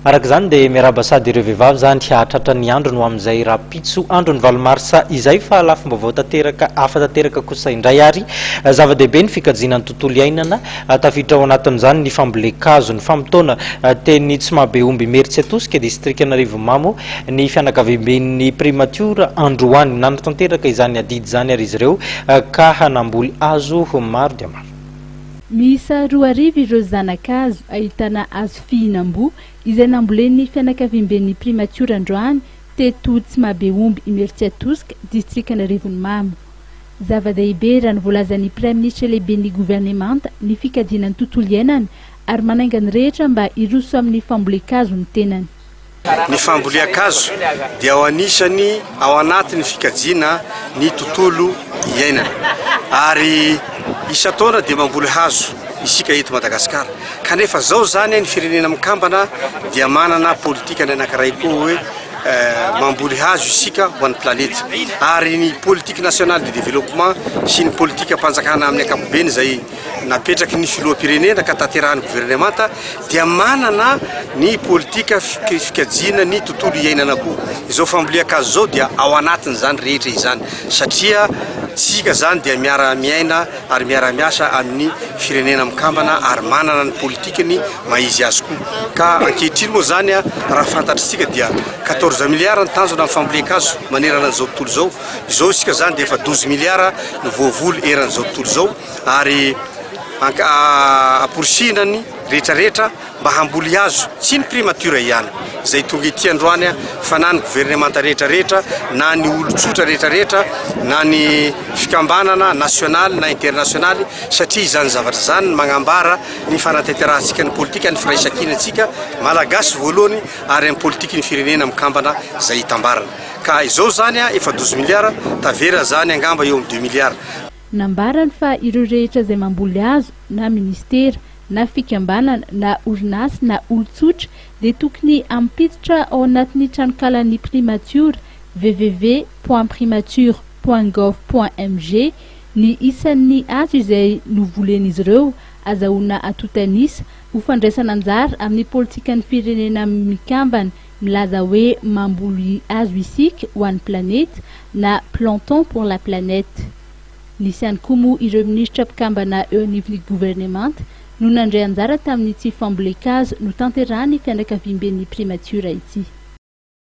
Araka zany dia miaraba sady ireo vehivavy zany hiatratra ny andro no amin'izay rapitso andro ny valomarsa izay fa lafim-baovao tanteraka hafa tanteraka kosa indray ary zava-dehibe ny fikajiana ny tontolo iainana tafiditra ao anatin'izany ny fambolekazo ny famotoana teny tsy mahabe omby Meritsy Atosika district Anarivomamo ny fianakavian'ny primature androany nanatanteraka izany adidy zany ary izy ireo ka hanamboly azo maro dia maro. Miisa 2 ireo zanak'azo ahitana azo fihinam-boa izay nambolen'ny fianakavian'ny primature androany teto tsy mahabe omby Meritsy Atosika district Anarivomamo. Zava-dehibe raha nivolazan'ny Prime Ministre lehiben'ny gouvernemanta ny fikajinan'ny tontolo iainana ary manainga ny rehetra mba hiroso amin'ny fambolekazo ny tenany. Ny fambolekazo dia ao anisany ao anatin'ny fikajiana ny tontolo iainana ary isa-taona dia mamboly hazo isika eto Madagasikara kanefa zao zany ny firenena mikambana dia manana politika anankiray koa hoe mamboly hazo isika ho an'ny planeta ary ny politique nationale de développement sy ny politique ampanjakana amin'ny ankapobeny izay napetraky ny filoham-pirenena ka tanterahan'ny gouvernemanta dia manana ny politika fikajina ny tontolo iainana koa. Izao fambolekazo zao dia ao anatiny zany rehetra izany satria tsika zany dia miara miaina ary miara miasa amin'ny firenena mikambana ary manana ny politikany maizy azy koa ka ankehitriny moa zany raha fantatritsika dia 14 milliards ny tanjona amin'ny fambolekazo manerana an'izao tontolo zao. Izao isika zany dia efa 12 milliards ny voavoly eran'izao tontolo zao ary aporisinany rehetrarehetra mba hamboly hazo tsy ny primature ihany izay tonga ity androany fa na ny gouvernemanta rehetrarehetra na ny olotsotra rehetrarehetra na ny fikambanana nasionaly na internasionaly satria izany zavatra zany magnambara ny fanatanterahantsika ny politika ny firaisankinatsika malagasy voalohany ary amin'ny politika ny firenena mikambana izay hitambarana ka izao zany efa 12 milliards tavera zany angamba eo amin'ny 2 milliards. Nambarany fa ireo rehetra izay mamboly azo na ministera na fikambanana na orinasy na olotsotra dia tokony ampiditra ao anatin'ny tranokalan'ny primature www.primature.gov.mg ny isan'ny azo izay novolen'izy ireo azahoana atotanisa ho fandraisana anjara amin'ny politikan'ny firenena mikambana milaza hoe mamboly azo isika ho an'ny planète na planton pour la planète. Nisy ihany koa moa ireo ministra mpikambana eo anivon'ny gouvernemanta no nandray anjara tamin'ity fambolekazo no tanterahany fianakavian'ny primature ity.